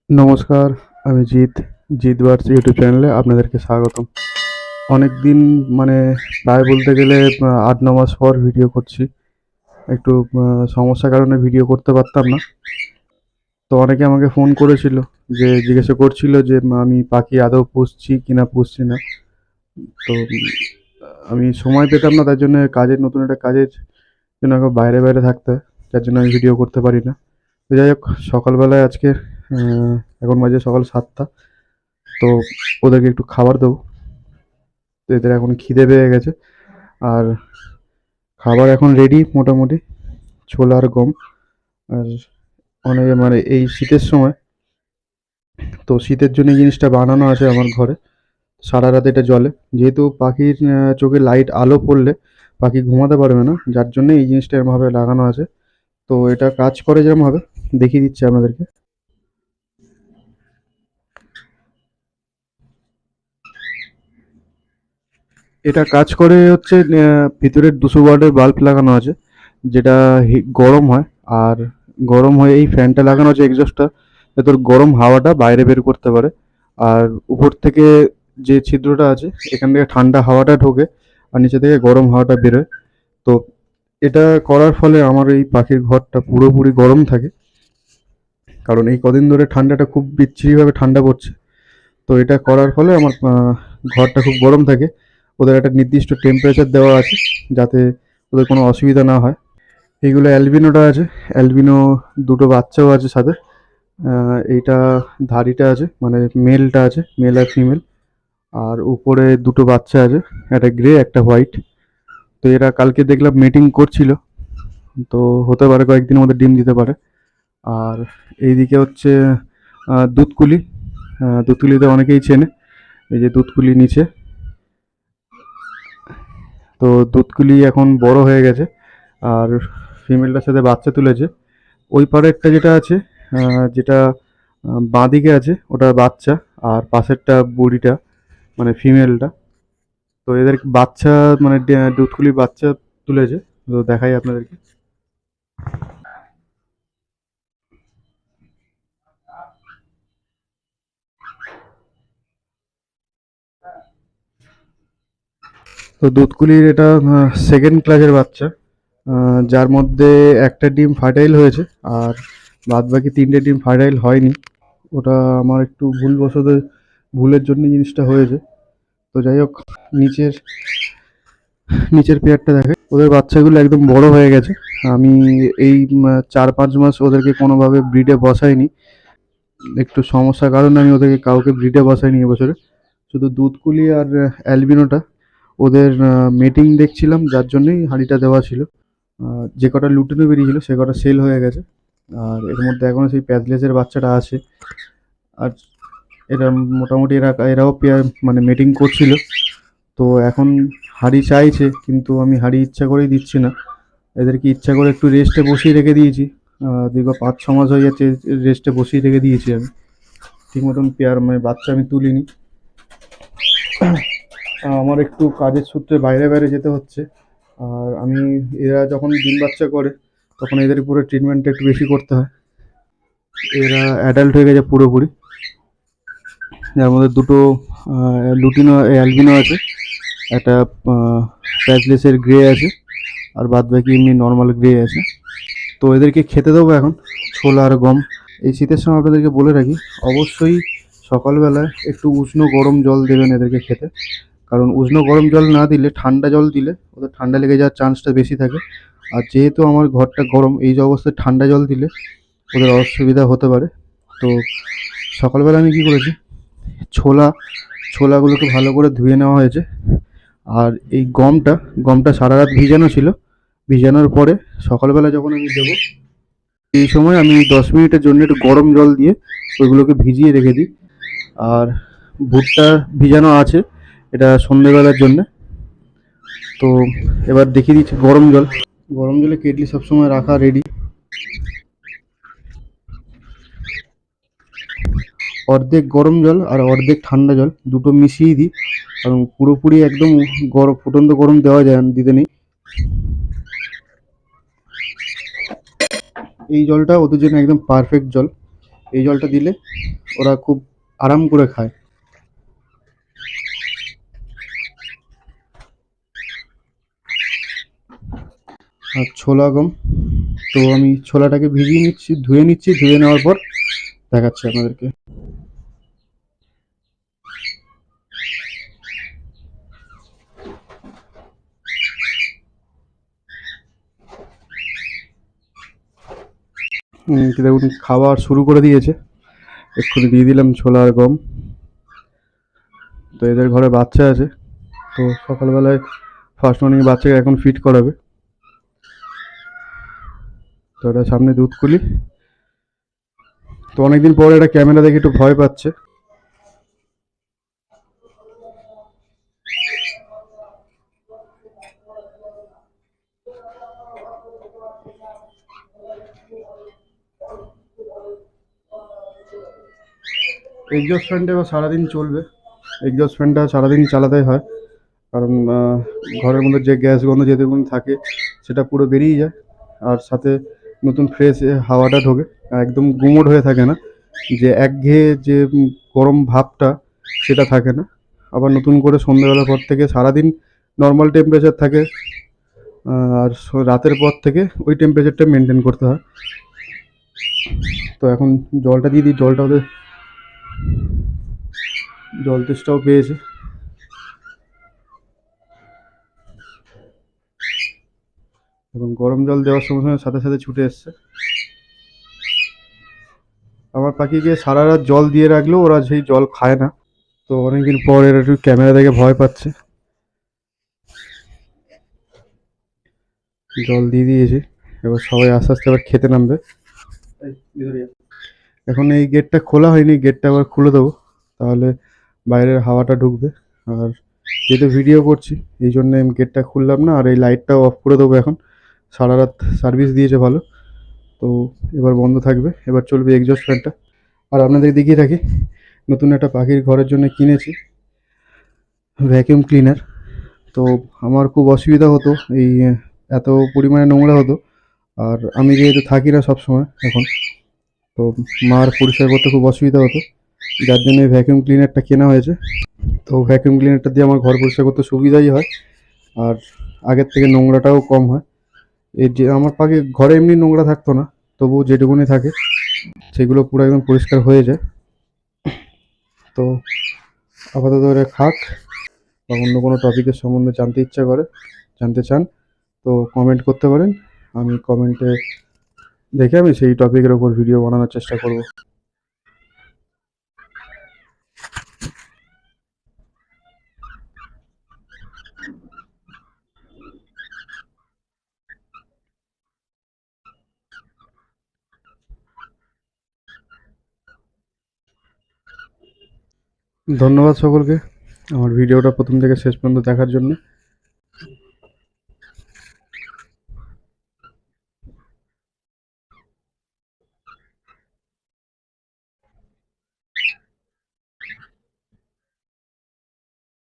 নমস্কার, আমি Jeet birds YouTube চ্যানেলে আপনাদেরকে স্বাগতম। অনেকদিন মানে প্রায় বলতে গেলে ৮-৯ মাস পর ভিডিও করছি। একটু সমস্যার কারণে ভিডিও করতে পারতাম না। তো অনেকে আমাকে ফোন করেছিল, যে জিজ্ঞাসা করছিল যে আমি পাখি আদৌ পুষছি কিনা পুষছি না। তো আমি সময় পেতাম না, তার জন্য নতুন একটা কাজের জন্য এখন বাইরে থাকতে হয়, যার জন্য আমি ভিডিও করতে পারি না। তো যাই হোক, সকালবেলায় আজকে আহ, এখন বাজে সকাল 7টা। তো ওদেরকে একটু খাবার দেবো। তো এদের এখন খিদে পেয়ে গেছে। আর খাবার এখন রেডি মোটামুটি, ছোলা আর গম। আর অনেকে মানে এই শীতের সময়, তো শীতের জন্য এই জিনিসটা বানানো আছে আমার ঘরে। সারা রাত এটা জ্বলে, যেহেতু পাখির চোখে লাইট আলো পড়লে পাখি ঘুমাতে পারবে না, যার জন্য এই জিনিসটা এরমভাবে লাগানো আছে। তো এটা কাজ করে যেরমভাবে দেখিয়ে দিচ্ছি আপনাদেরকে। এটা কাজ করে হচ্ছে, ভিতরে 200 ওয়াটের বাল্ব লাগানো আছে, যেটা গরম হয়। আর গরম হয়ে এই ফ্যানটা লাগানো আছে এক্সস্টটা, যাতে ওর গরম হাওয়াটা বাইরে বের করতে পারে। আর উপর থেকে যে ছিদ্রটা আছে, এখান থেকে ঠান্ডা হাওয়াটা ঢোকে, আর নিচে থেকে গরম হাওয়াটা বেরোয়। তো এটা করার ফলে আমার এই পাখির ঘরটা পুরোপুরি গরম থাকে, কারণ এই কদিন ধরে ঠান্ডাটা খুব বিচ্ছিরিভাবে ঠান্ডা পড়ছে। তো এটা করার ফলে আমার ঘরটা খুব গরম থাকে। ওদের একটা নির্দিষ্ট টেম্পারেচার দেওয়া আছে, যাতে ওদের কোনো অসুবিধা না হয়। এইগুলো অ্যালবিনোটা আছে, অ্যালবিনো দুটো বাচ্চাও আছে সাথে। এইটা ধাড়িটা আছে, মানে মেলটা আছে, মেল আর ফিমেল। আর উপরে দুটো বাচ্চা আছে, একটা গ্রে একটা হোয়াইট। তো এরা কালকে দেখলাম মিটিং করছিল, তো হতে পারে কয়েকদিনের মধ্যে ডিম দিতে পারে। আর এইদিকে হচ্ছে দুধকুলি। দুধকুলিতে অনেকেই চেনে, এই যে দুধকুলি নিচে। তো দুধকুলি এখন বড় হয়ে গেছে, আর ফিমেলটার সাথে বাচ্চা তুলেছে। ওই পারেরটা যেটা আছে, যেটা বাঁদিকে আছে, ওটা বাচ্চা। আর পাশেরটা বুড়িটা, মানে ফিমেলটা। তো এদের বাচ্চা, মানে দুধকুলির বাচ্চা তুলেছে। তো দেখাই আপনাদেরকে। তো দুধকুলির এটা সেকেন্ড ক্লাসের বাচ্চা, যার মধ্যে একটা ডিম ফার্টাইল হয়েছে, আর বাদ বাকি তিনটে ডিম ফার্টাইল হয়নি। ওটা আমার একটু ভুলের জন্য জিনিসটা হয়েছে। তো যাই হোক, নিচের নিচের পেয়ারটা দেখে ওদের বাচ্চাগুলো একদম বড় হয়ে গেছে। আমি এই 4-5 মাস ওদেরকে কোনোভাবে ব্রিডে বসাইনি। একটু সমস্যার কারণে আমি ওদেরকে কাউকে ব্রিডে বসাইনি এবছরে। শুধু দুধকুলি আর অ্যালবিনোটা, ওদের মেটিং দেখছিলাম, যার জন্যই হাঁড়িটা দেওয়া ছিল। যে কটা লুটিনো বেরিয়েছিল সে কটা সেল হয়ে গেছে। আর এর মধ্যে এখনো সেই প্যাচলেসের বাচ্চাটা আছে। আর এরা মোটামুটি এরাও পেয়ার মানে মেটিং করছিল। তো এখন হাঁড়ি চাইছে, কিন্তু আমি হাঁড়ি ইচ্ছা করেই দিচ্ছি না। এদেরকে ইচ্ছা করে একটু রেস্টে বসিয়ে রেখে দিয়েছি। দীর্ঘ 5-6 মাস হয়ে যাচ্ছে রেস্টে বসিয়ে রেখে দিয়েছি আমি। ঠিক মতন পেয়ার মানে বাচ্চা আমি তুলিনি। আমার একটু কাজের সূত্রে বাইরে যেতে হচ্ছে। আর আমি, এরা যখন ডিম বাচ্চা করে তখন এদের উপরে ট্রিটমেন্টটা একটু বেশি করতে হয়। এরা অ্যাডাল্ট হয়ে গেছে পুরোপুরি, যার মধ্যে দুটো লুটিনো অ্যালবিনো আছে, একটা প্যাচলেসের গ্রে আছে, আর বাদ বাকি এমনি নর্মাল গ্রে আছে। তো এদেরকে খেতে দেবো এখন ছোলা আর গম। এই শীতের সময় আপনাদেরকে বলে রাখি, অবশ্যই সকালবেলায় একটু উষ্ণ গরম জল দেবেন এদেরকে খেতে। কারণ উষ্ণ গরম জল না দিলে, ঠান্ডা জল দিলে ওদের ঠান্ডা লেগে যাওয়ার চান্সটা বেশি থাকে। আর যেহেতু আমার ঘরটা গরম, এই যে অবস্থায় ঠান্ডা জল দিলে ওদের অসুবিধা হতে পারে। তো সকালবেলা আমি কী করেছি, ছোলা ছোলাগুলোকে ভালো করে ধুয়ে নেওয়া হয়েছে। আর এই গমটা সারা রাত ভিজানো ছিল। ভিজানোর পরে সকালবেলা যখন আমি দেবো, এই সময় আমি 10 মিনিটের জন্য একটু গরম জল দিয়ে ওইগুলোকে ভিজিয়ে রেখে দিই। আর ভুট্টা ভিজানো আছে, এটা সন্ধ্যেবেলার জন্য। তো এবার দেখিয়ে দিচ্ছি গরম জলে কেটলি সবসময় রাখা রেডি। অর্ধেক গরম জল আর অর্ধেক ঠান্ডা জল দুটো মিশিয়ে দিই, কারণ পুরোপুরি একদম গরম ফুটন্ত গরম দেওয়া যায় না, দিতে নেই। এই জলটা ওদের জন্য একদম পারফেক্ট জল। এই জলটা দিলে ওরা খুব আরাম করে খায়। আর ছোলা গম, তো আমি ছোলাটাকে ভিজিয়ে নিচ্ছি, ধুয়ে নিচ্ছি, ধুয়ে নেওয়ার পর দেখাচ্ছি আপনাদেরকে। দেখুন খাবার শুরু করে দিয়েছে, এক্ষুনি দিয়ে দিলাম ছোলা আর গম। তো এদের ঘরে বাচ্চা আছে, তো সকালবেলায় ফার্স্ট মর্নিং বাচ্চাকে এখন ফিট করাবে। তো এটা সামনে দুধকুলি। তো অনেকদিন পর এটা ক্যামেরা দেখে একটু ভয় পাচ্ছে। এক্সজস্ট ফ্যানটা এবার সারাদিন চলবে, এক্সজস্ট ফ্যানটা সারাদিন চালাতে হয়, কারণ ঘরের মধ্যে যে গ্যাস গন্ধ যেটুকুন থাকে সেটা পুরো বেরিয়ে যায়, আর সাথে নতুন ফ্রেশ হাওয়াটা ঢোকে, আর একদম গুমোট হয়ে থাকে না, যে একঘেয়ে যে গরম ভাবটা সেটা থাকে না। আবার নতুন করে সন্ধ্যেবেলার পর থেকে সারাদিন নর্মাল টেম্পারেচার থাকে, আর রাতের পর থেকে ওই টেম্পারেচারটা মেনটেন করতে হয়। তো এখন জলটা দিয়ে দিই, জলটা ওদের জল তেষ্টাও পেয়েছে। এবং গরম জল দেওয়ার সঙ্গে সঙ্গে সাথে সাথে ছুটে এসছে। আমার পাখিকে সারা রাত জল দিয়ে রাখলেও ওরা সেই জল খায় না। তো অনেকদিন পর এরা একটু ক্যামেরা দেখে ভয় পাচ্ছে। জল দিয়ে দিয়েছি, এবার সবাই আস্তে আস্তে এবার খেতে নামবে। এখন এই গেটটা খোলা হয়নি, গেটটা আবার খুলে দেবো, তাহলে বাইরের হাওয়াটা ঢুকবে। আর যেহেতু ভিডিও করছি এই জন্য আমি গেটটা খুললাম না, আর এই লাইটটাও অফ করে দেবো। এখন সারা রাত সার্ভিস দিয়েছে ভালো, তো এবার বন্ধ থাকবে, এবার চলবে এক্সজস্ট ফ্যানটা। আর আপনাদের দেখিয়ে রাখি, নতুন একটা পাখির ঘরের জন্য কিনেছি ভ্যাকিউম ক্লিনার। তো আমার খুব অসুবিধা হতো, এই এত পরিমাণে নোংরা হতো, আর আমি যেহেতু থাকি না সবসময় এখন, তো মার পরিষ্কার করতে খুব অসুবিধা হতো, যার জন্য এই ভ্যাকিউম ক্লিনারটা কেনা হয়েছে। তো ভ্যাকিউম ক্লিনারটা দিয়ে আমার ঘর পরিষ্কার করতে সুবিধাই হয়, আর আগের থেকে নোংরাটাও কম হয়। এই যে আমার পাখি ঘরে এমনি নোংরা থাকতো না, তবু যেটুকুনি থাকে সেগুলো পুরো একদম পরিষ্কার হয়ে যায়। তো আপাতত এরা খাক, বা অন্য কোনো টপিকের সম্বন্ধে জানতে চান তো কমেন্ট করতে পারেন। আমি কমেন্টে দেখে আমি সেই টপিকের ওপর ভিডিও বানানোর চেষ্টা করব। ধন্যবাদ সকলকে আমার ভিডিওটা প্রথম থেকে শেষ পর্যন্ত দেখার জন্য।